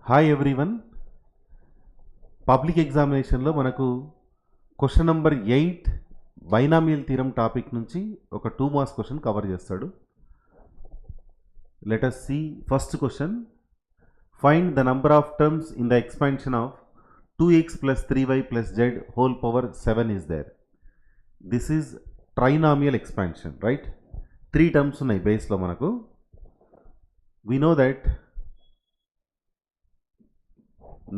Hi everyone. Public ఎగ్జామినేషన్లో మనకు question number 8 binomial theorem topic నుంచి ఒక 2 మార్క్స్ క్వశ్చన్ కవర్ చేస్తాడు. Let us see first question. Find the number of terms in the expansion of 2x plus 3y plus z whole power 7 is there. This is trinomial expansion, right? 3 terms ఉన్నాయి బేస్లో మనకు. We know that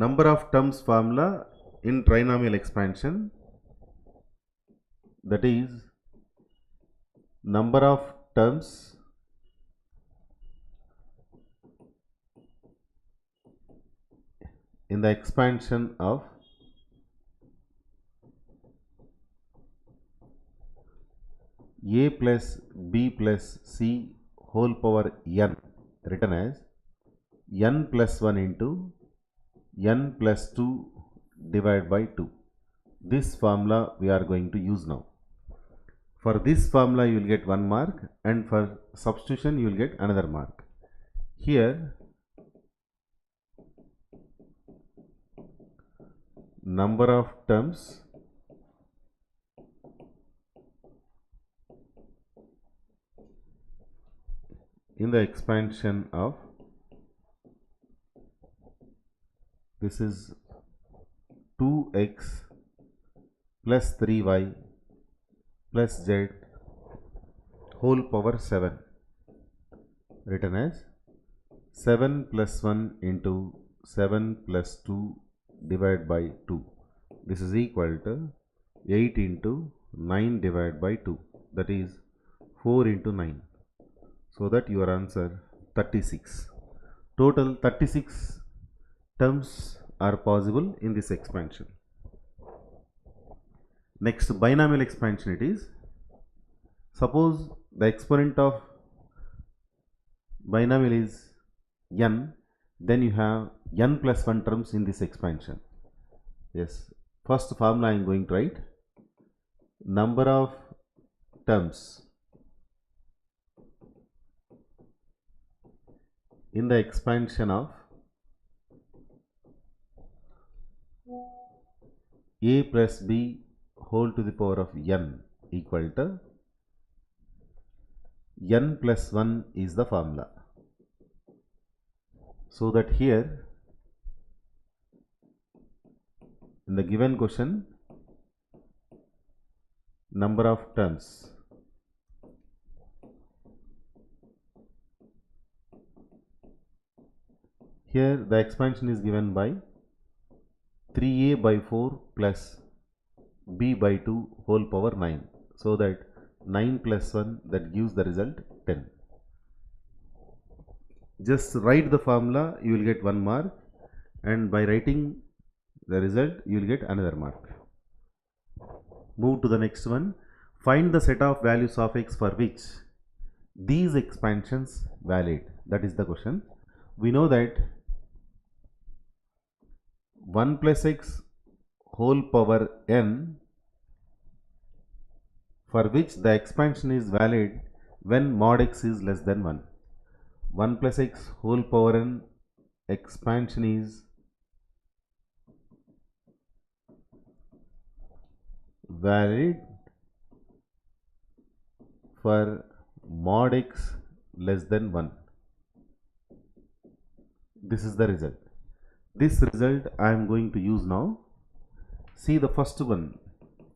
number of terms formula in trinomial expansion, that is number of terms in the expansion of a plus b plus c whole power n, written as n plus 1 into n plus 2 divided by 2. This formula we are going to use now. For this formula you will get 1 mark, and for substitution you will get another mark. Here number of terms in the expansion of, this is 2x plus 3y plus z whole power 7, written as 7 plus 1 into 7 plus 2 divided by 2. This is equal to 8 into 9 divided by 2, that is 4 into 9. So that your answer 36. Total 36 terms are possible in this expansion. Next, binomial expansion it is. Suppose the exponent of binomial is n, then you have n plus 1 terms in this expansion. Yes, first formula I am going to write. Number of terms in the expansion of a plus b whole to the power of n equal to n plus 1 is the formula. So that here in the given question, number of terms here, the expansion is given by 3a by 4 plus b by 2 whole power 9. So that 9 plus 1, that gives the result 10. Just write the formula, you will get 1 mark, and by writing the result you will get another mark. Move to the next one. Find the set of values of x for which these expansions valid. That is the question. We know that 1 plus x whole power n, for which the expansion is valid when mod x is less than 1. 1 plus x whole power n expansion is valid for mod x less than 1. This is the result. This result I am going to use now. See the first one.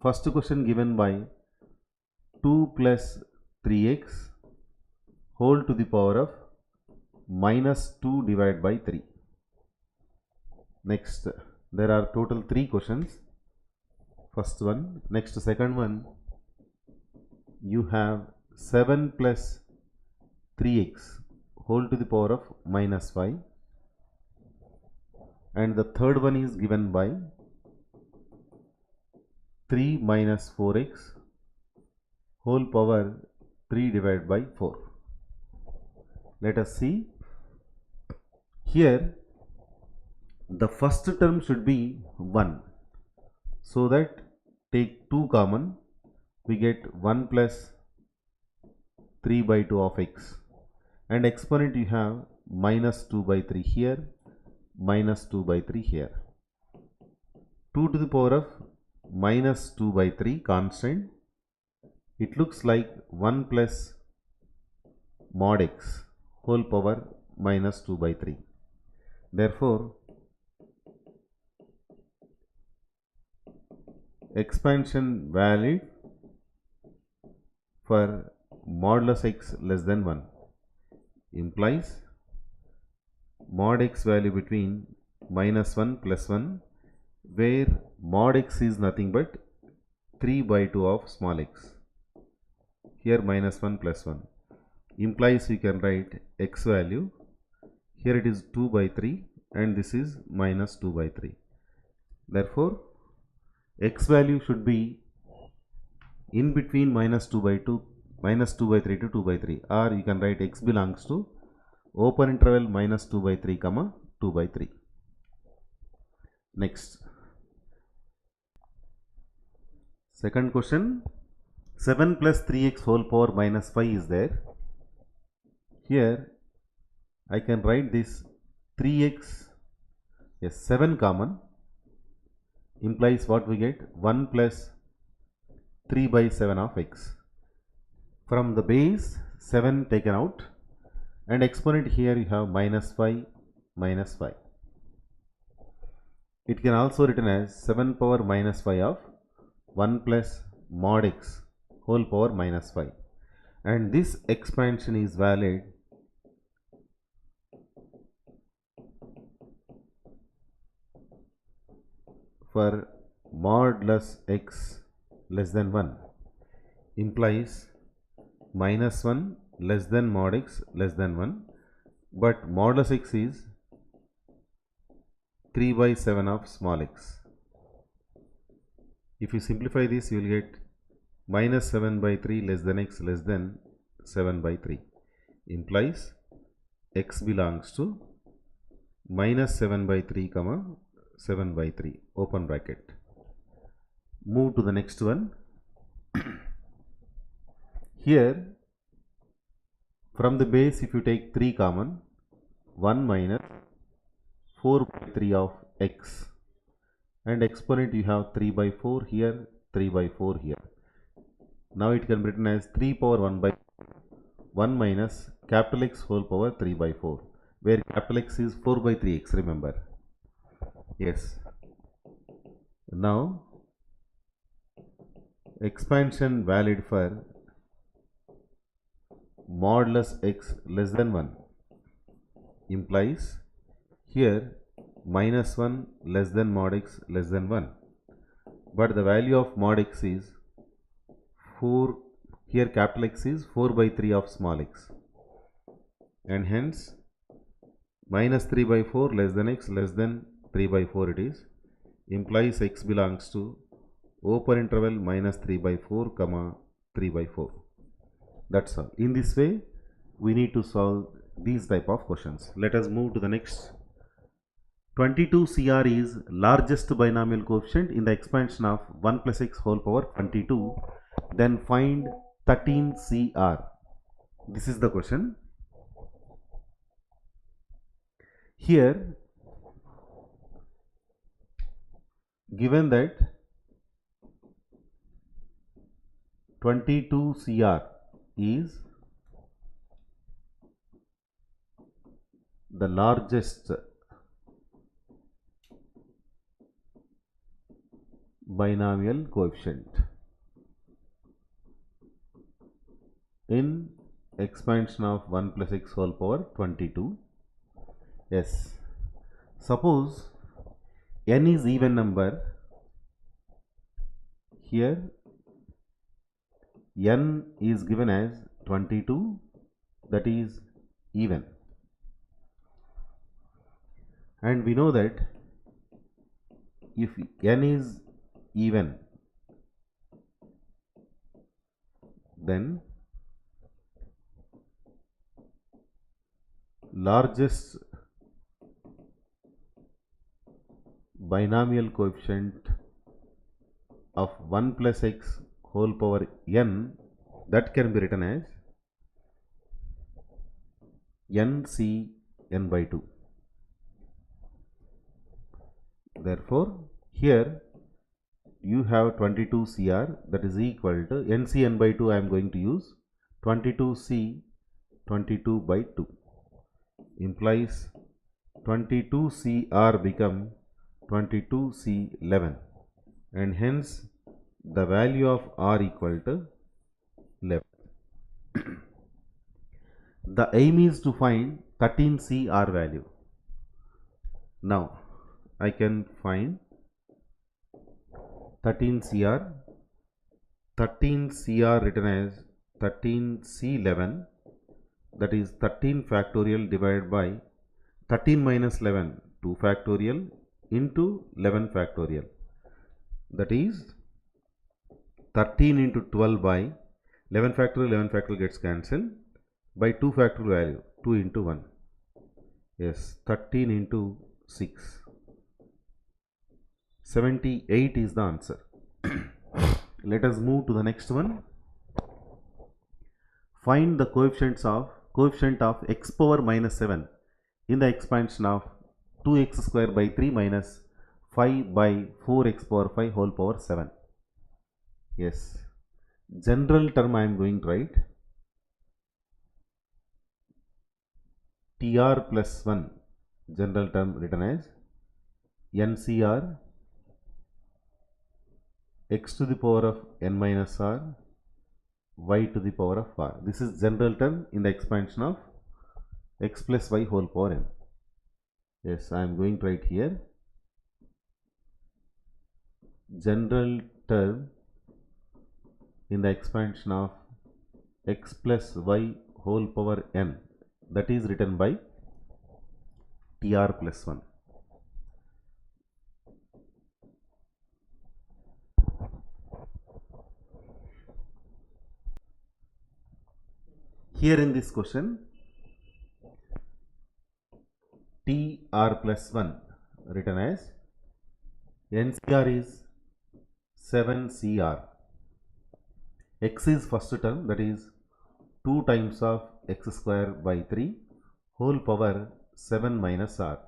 First question given by 2 plus 3x whole to the power of minus 2 divided by 3. Next, there are total 3 questions. First one. Next, second one, you have 7 plus 3x whole to the power of minus 5. And the third one is given by 3 minus 4x whole power 3 divided by 4. Let us see. Here the first term should be 1, so that take 2 common, we get 1 plus 3 by 2 of x, and exponent you have minus 2 by 3 here, minus 2 by 3 here. 2 to the power of minus 2 by 3 constant. It looks like 1 plus mod x whole power minus 2 by 3. Therefore, expansion valid for modulus x less than 1 implies mod x value between minus 1 plus 1, where mod x is nothing but 3 by 2 of small x. Here minus 1 plus 1 implies we can write x value. Here it is 2 by 3 and this is minus 2 by 3. Therefore, x value should be in between minus 2 by 2, minus 2 by 3 to 2 by 3, or you can write x belongs to open interval minus 2 by 3 comma 2 by 3. Next, second question, 7 plus 3x whole power minus 5 is there. Here I can write this 3x, yes, 7 common implies what we get, 1 plus 3 by 7 of x. From the base 7 taken out and exponent here you have minus 5 minus 5. It can also written as 7 power minus 5 of 1 plus mod x whole power minus 5, and this expansion is valid for modulus x less than 1 implies minus 1 less than mod x less than 1, but modulus x is 3 by 7 of small x. If you simplify this, you will get minus 7 by 3 less than x less than 7 by 3 implies x belongs to minus 7 by 3 comma 7 by 3 open bracket. Move to the next one. Here from the base, if you take 3 common, 1 minus 4 by 3 of x, and exponent you have 3 by 4 here, 3 by 4 here. Now it can be written as 3 power 1 by 1 minus capital X whole power 3 by 4, where capital X is 4 by 3x, remember. Yes. Now expansion valid for modulus x less than 1 implies here minus 1 less than mod x less than 1, but the value of mod x is 4, here capital X is 4 by 3 of small x, and hence minus 3 by 4 less than x less than 3 by 4 it is, implies x belongs to open interval minus 3 by 4 comma 3 by 4. That's all. In this way we need to solve these type of questions. Let us move to the next. 22 CR is largest binomial coefficient in the expansion of 1 plus x whole power 22. Then find 13 CR. This is the question. Here given that 22 CR is the largest binomial coefficient in expansion of 1 plus x whole power 22. Yes, suppose n is even number. Here n is given as 22, that is even, and we know that if n is even, then largest binomial coefficient of 1 plus x whole power n, that can be written as nc n by 2. Therefore, here you have 22 CR, that is equal to NCN by 2. I am going to use 22C 22 by 2 implies 22CR become 22C11, and hence the value of R equal to 11. The aim is to find 13CR value. Now I can find 13CR. 13CR written as 13C11, that is 13 factorial divided by 13 minus 11, 2 factorial into 11 factorial, that is 13 into 12 by 11 factorial gets cancelled by 2 factorial value, 2 into 1. Yes, 13 into 6. 78 is the answer. Let us move to the next one. Find the coefficient of x power minus 7 in the expansion of 2x square by 3 minus 5 by 4x power 5 whole power 7. Yes, general term I am going to write TR plus 1, general term written as NCR x to the power of n minus r y to the power of r. This is general term in the expansion of x plus y whole power n. Yes, I am going to write here general term in the expansion of x plus y whole power n, that is written by TR plus 1. Here in this question, TR plus 1 written as NCR is 7CR. X is first term, that is 2 times of x square by 3 whole power 7 minus r.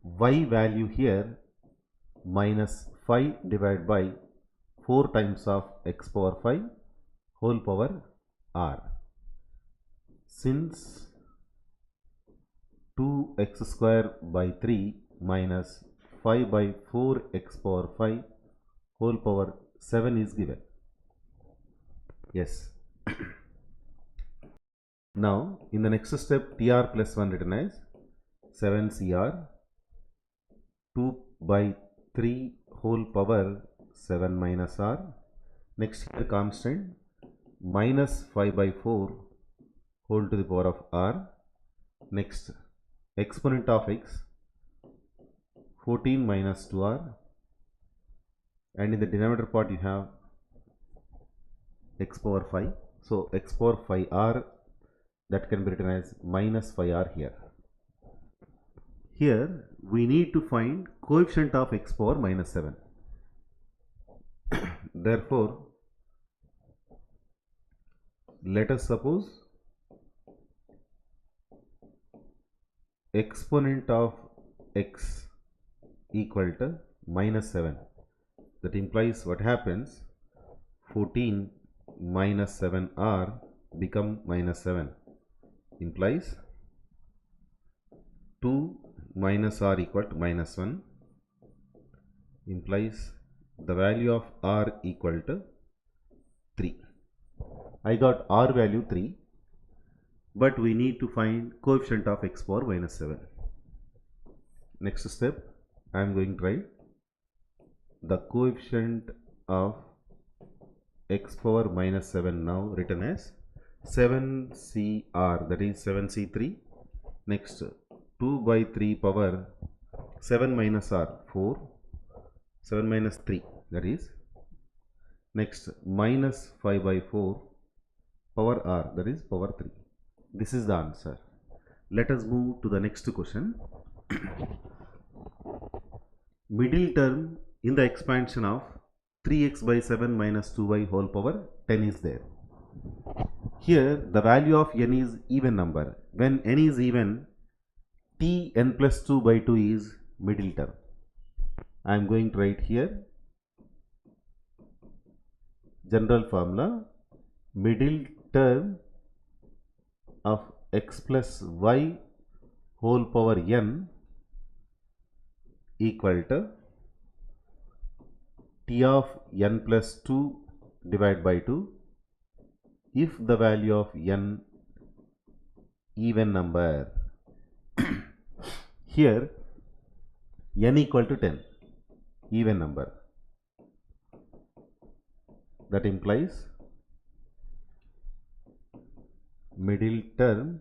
Y value here minus 5 divided by 4 times of x power 5 whole power r. Since 2x square by 3 minus 5 by 4x power 5 whole power 7 is given. Yes. Now in the next step, TR plus 1 written as 7CR 2 by 3 whole power 7 minus r. Next here constant minus 5 by 4 whole to the power of r. Next exponent of x 14 minus 2r, and in the denominator part you have x power 5. So x power 5r, that can be written as minus 5r here. Here we need to find coefficient of x power minus 7. Therefore, let us suppose exponent of x equal to minus 7. That implies what happens, 14 minus 7r become minus 7, implies 2 minus r equal to minus 1, implies the value of r equal to 3. I got r value 3, but we need to find coefficient of x power minus 7. Next step, I am going to write the coefficient of x power minus 7 now written as 7CR, that is 7C3. Next 2 by 3 power 7 minus r 4, 7 minus 3, that is next minus 5 by 4 power r, that is power 3. This is the answer. Let us move to the next question. Middle term in the expansion of 3x by 7 minus 2y whole power 10 is there. Here the value of n is even number. When n is even, t n plus 2 by 2 is middle term. I am going to write here general formula middle term of x plus y whole power n equal to t of n plus 2 divided by 2 if the value of n even number. Here n equal to 10 even number, that implies middle term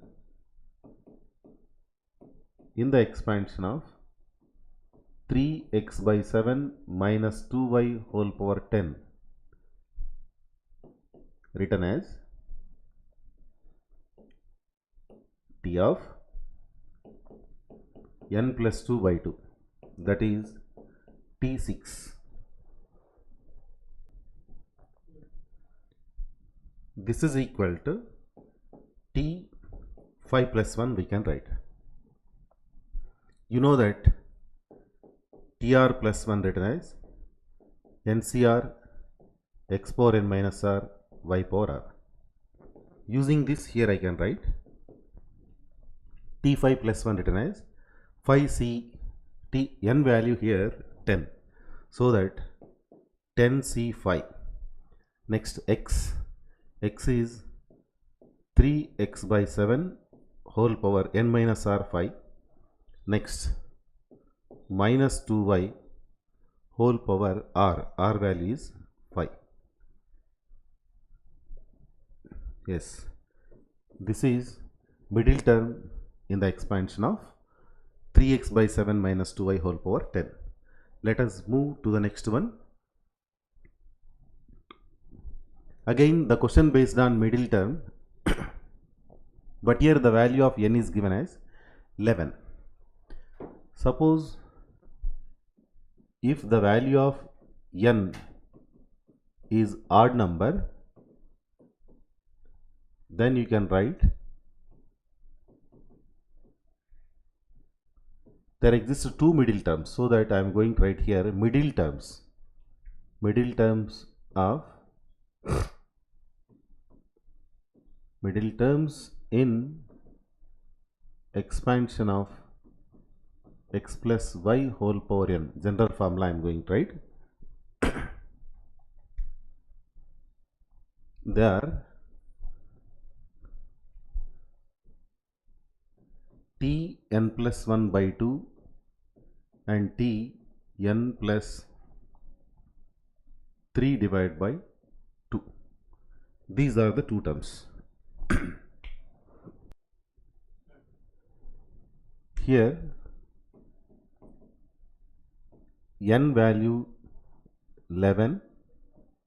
in the expansion of 3x by 7 minus 2y whole power 10 written as t of n plus 2 by 2, that is t6. This is equal to t5 plus 1 we can write. You know that tr plus 1 written as ncr x power n minus r y power r. Using this, here I can write t5 plus 1 written as 5c t n value here 10, so that 10c5. Next x is 3x by 7 whole power n minus r 5. Next minus 2y whole power r value is 5. Yes, this is middle term in the expansion of 3x by 7 minus 2y whole power 10. Let us move to the next one. Again the question based on middle term, but here the value of n is given as 11. Suppose if the value of n is odd number, then you can write there exist two middle terms, so that I am going to write here middle terms of middle terms in expansion of x plus y whole power n. General formula I am going to write. There t n plus 1 by 2 and t n plus 3 divided by 2. These are the two terms. Here n value 11,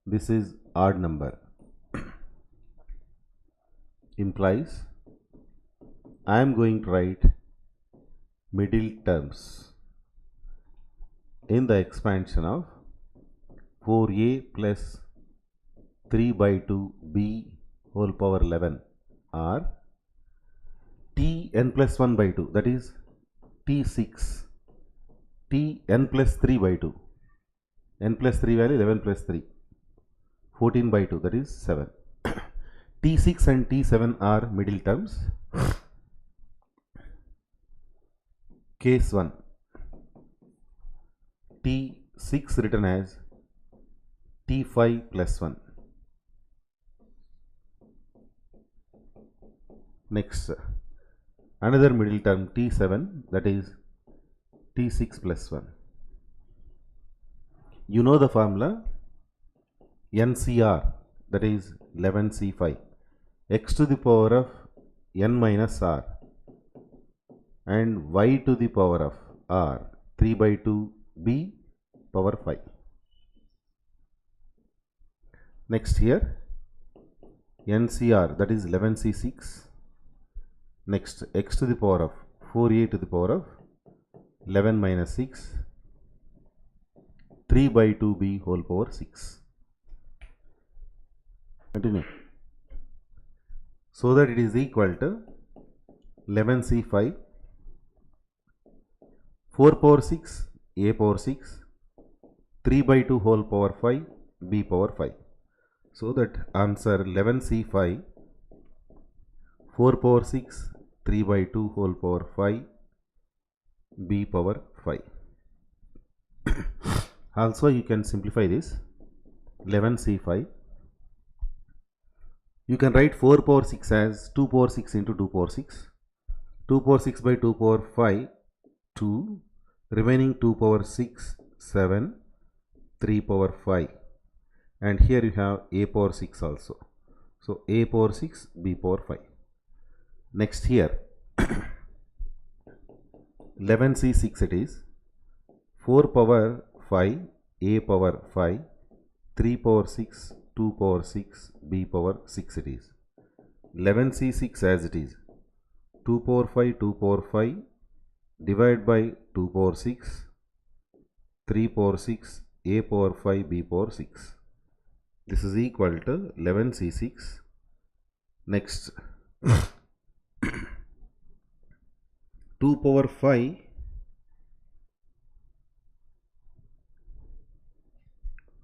this is odd number, implies I am going to write middle terms in the expansion of 4a plus 3 by 2b whole power 11 or t n plus 1 by 2, that is t6, t n plus 3 by 2, n plus 3 value 11 plus 3, 14 by 2, that is 7. t6 and t7 are middle terms. Case 1, t6 written as t5 plus 1. Next, another middle term t7, that is t6 plus 1. You know the formula NCR, that is 11C5, x to the power of n minus r and y to the power of r 3 by 2b power 5. Next here NCR, that is 11C6. Next x to the power of 4a to the power of 11 minus 6, 3 by 2b whole power 6. Continue. So that it is equal to 11C5, 4 power 6, a power 6, 3 by 2 whole power 5 b power 5. So that answer 11C5 4 power 6 3 by 2 whole power 5 b power 5. Also you can simplify this 11C5. You can write 4 power 6 as 2 power 6 into 2 power 6. 2 power 6 by 2 power 5 2, remaining 2 power 6 7, 3 power 5, and here you have a power 6 also. So a power 6 b power 5. Next here 11C6 it is 4 power 5 a power 5 3 power 6 2 power 6 b power 6 it is. 11C6 as it is 2 power 5 2 power 5 divided by 2 power 6 3 power 6 a power 5 b power 6. This is equal to 11C6. Next 2 power 5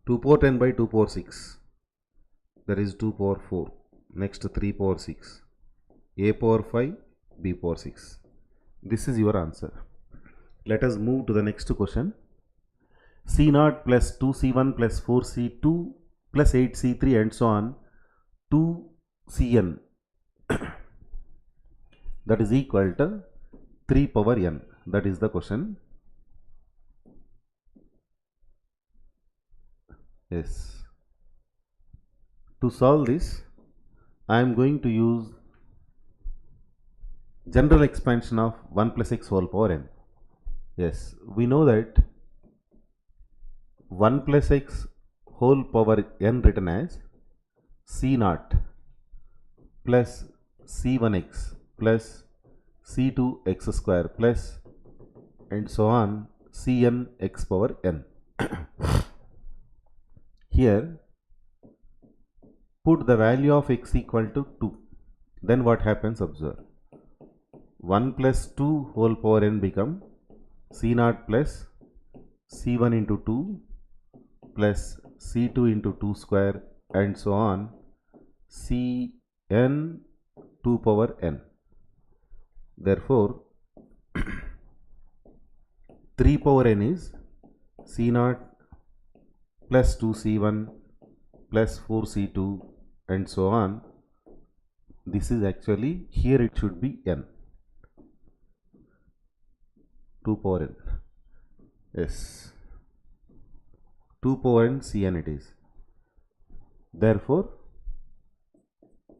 2 power 10 by 2 power 6, that is 2 power 4. Next 3 power 6 a power 5 b power 6. This is your answer. Let us move to the next question. C0 plus 2C1 plus 4C2 plus 8C3 and so on 2Cn that is equal to 3 power n. That is the question. Yes. To solve this, I am going to use general expansion of 1 plus x whole power n. Yes, we know that 1 plus x whole power n written as C0 plus C1x plus C2x square plus and so on Cn x power n. Here put the value of x equal to 2. Then what happens, observe. 1 plus 2 whole power n become C0 plus C1 into 2 plus C2 into 2 square and so on Cn 2 power n. Therefore 3 power n is C0 plus 2C1 plus 4C2 and so on. This is actually, here it should be n. 2 power n. Yes. 2 power n Cn it is. Therefore,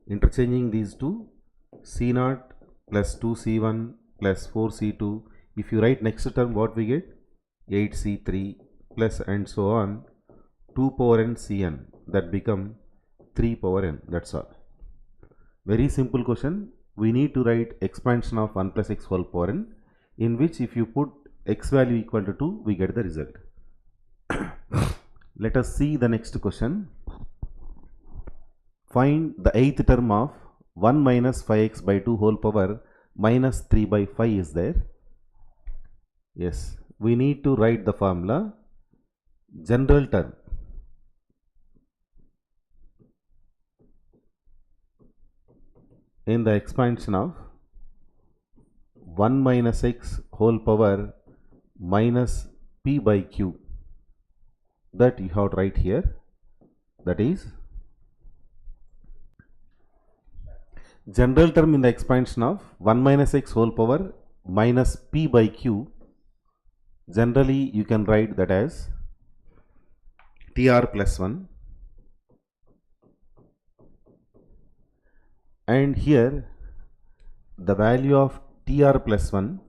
interchanging these two, C0 plus 2C1 plus 4C2, if you write next term, what we get? 8C3 plus and so on 2 power n Cn, that become 3 power n. That's all. Very simple question. We need to write expansion of 1 plus x whole power n, in which if you put x value equal to 2, we get the result. Let us see the next question. Find the 8th term of 1 minus 5x by 2 whole power minus 3 by 5 is there. Yes, we need to write the formula general term. In the expansion of 1 minus x whole power minus p by q, that you have to write here, that is general term in the expansion of 1 minus x whole power minus p by q. Generally you can write that as tr plus 1, and here the value of tr plus 1,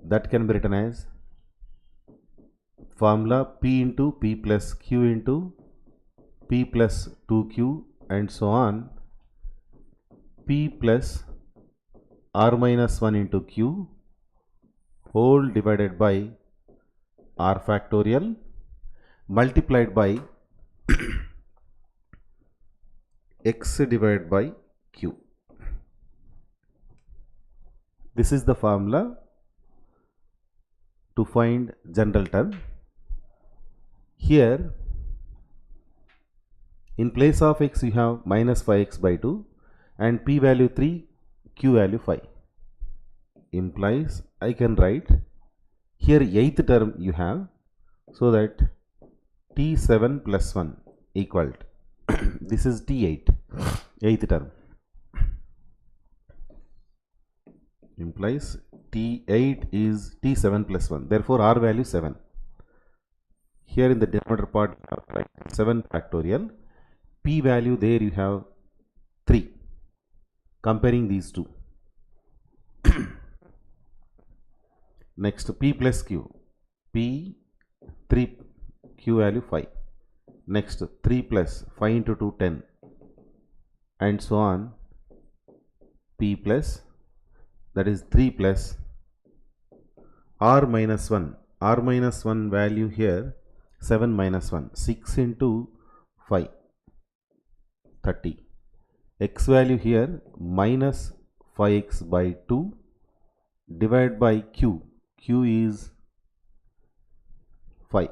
that can be written as formula p into p plus q into p plus 2q and so on p plus r minus 1 into q whole divided by r factorial multiplied by x divided by q. This is the formula to find general term. Here in place of x you have minus 5x by 2 and p value 3, q value 5. Implies I can write here 8th term you have, so that t7 plus 1 equal to this is t8, 8th term, implies t8 is t7 plus 1, therefore r value 7. Here in the denominator part 7 factorial, p value there you have 3, comparing these two. Next p plus q, p 3, q value 5. Next 3 plus 5 into 2 10 and so on, p plus, that is 3 plus r minus 1, r minus 1 value here 7 minus 1, 6 into 5, 30. X value here minus 5x by 2 divided by q, q is 5.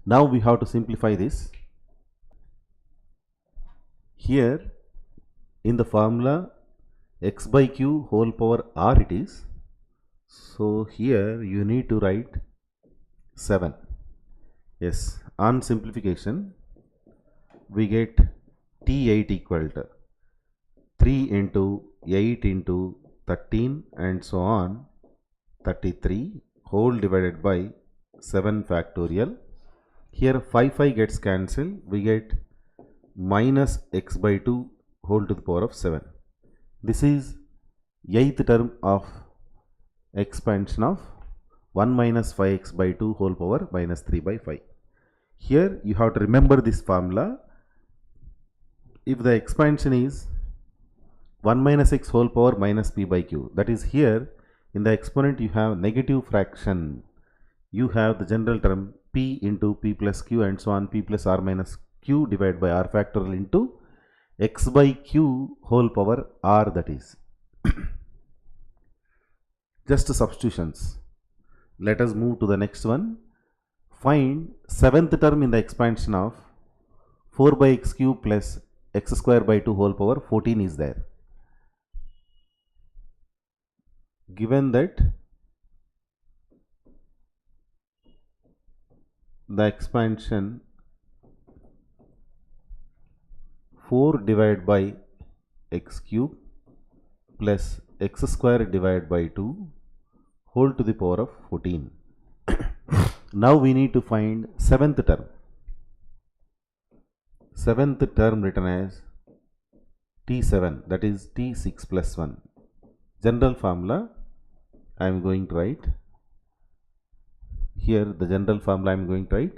Now we have to simplify this. Here in the formula x by q whole power r it is. So here you need to write 7. Yes, on simplification we get t8 equal to 3 into 8 into 13 and so on, 33 whole divided by 7 factorial. Here 5 gets cancelled, we get minus x by 2 whole to the power of 7. This is 8th term of expansion of 1 minus 5x by 2 whole power minus 3 by 5. Here you have to remember this formula. If the expansion is 1 minus x whole power minus p by q, that is here in the exponent you have negative fraction, you have the general term p into p plus q and so on, p plus r minus q divided by r factorial into x by q whole power r, that is just substitutions. Let us move to the next one. Find 7th term in the expansion of 4 by x cube plus x square by 2 whole power 14 is there. Given that the expansion 4 divided by x cube plus x square divided by 2 whole to the power of 14. Now we need to find 7th term. 7th term written as t7, that is t6 plus 1. General formula I am going to write. Here the general formula I am going to write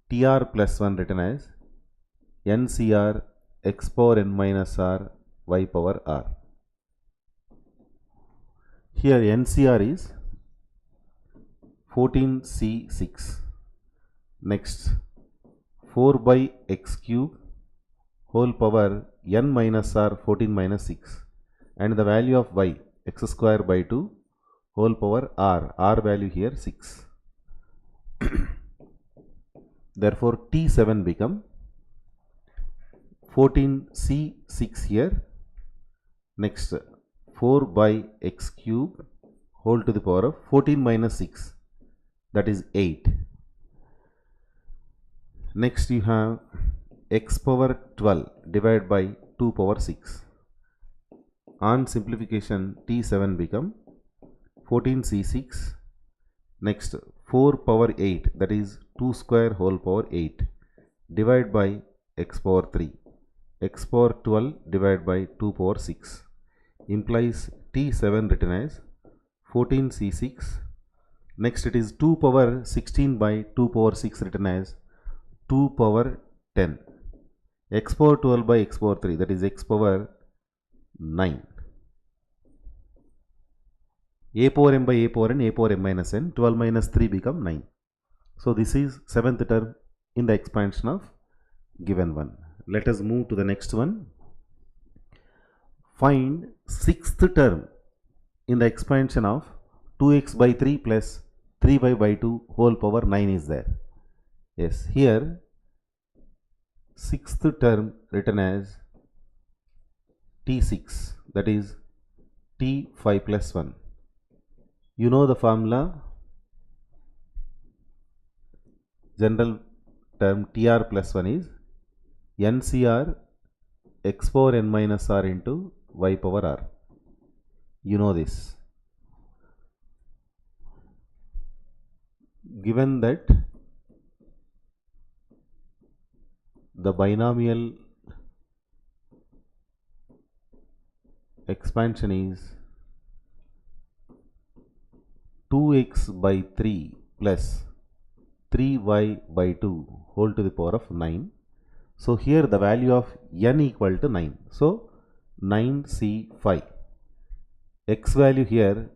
tr plus 1 written as ncr x power n minus r y power r. Here ncr is 14c6. Next 4 by x cube whole power n minus r 14 minus 6 and the value of y x square by 2 whole power r value here 6. Therefore t7 become 14c6 here. Next 4 by x cube whole to the power of 14 minus 6, that is 8. Next you have x power 12 divided by 2 power 6. On simplification t7 become 14c6. Next 4 power 8, that is 2 square whole power 8 divided by x power 3. X power 12 divided by 2 power 6 implies t7 written as 14c6. Next it is 2 power 16 by 2 power 6 written as 2 power 10. X power 12 by x power 3, that is x power 9. A power m by a power n, a power m minus n, 12 minus 3 become 9. So this is 7th term in the expansion of given one. Let us move to the next one. Find 6th term in the expansion of 2x by 3 plus 3y by 2 whole power 9 is there. Yes, here sixth term written as T6, that is T5 plus 1. You know the formula, general term TR plus 1 is NCR x power n minus r into y power r. You know this. Given that the binomial expansion is 2x by 3 plus 3y by 2 whole to the power of 9. So here the value of n equal to 9. So 9c5. X value here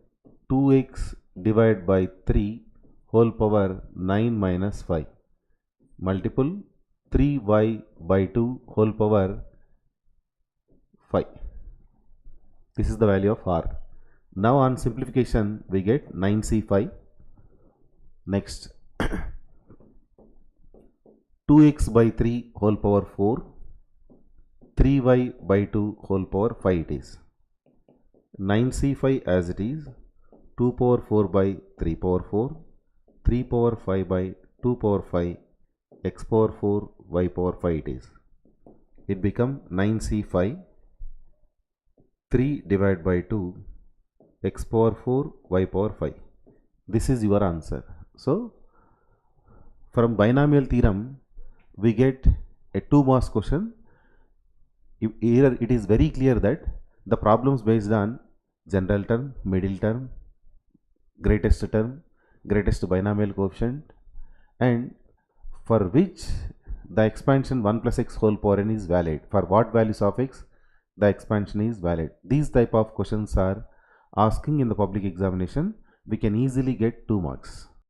2x divided by 3 whole power 9 minus 5 multiple 3y by 2 whole power 5. This is the value of r. Now on simplification we get 9c5. Next 2x by 3 whole power 4, 3y by 2 whole power 5 it is. 9c5 as it is, 2 power 4 by 3 power 4, 3 power 5 by 2 power 5, x power 4, y power 5 it is. It become 9c5, 3 divided by 2, x power 4, y power 5. This is your answer. So from binomial theorem we get a 2 marks question. Here it is very clear that the problems based on general term, middle term, greatest term, greatest binomial coefficient, and for which the expansion 1 plus x whole power n is valid. For what values of x the expansion is valid. These type of questions are asking in the public examination. We can easily get 2 marks.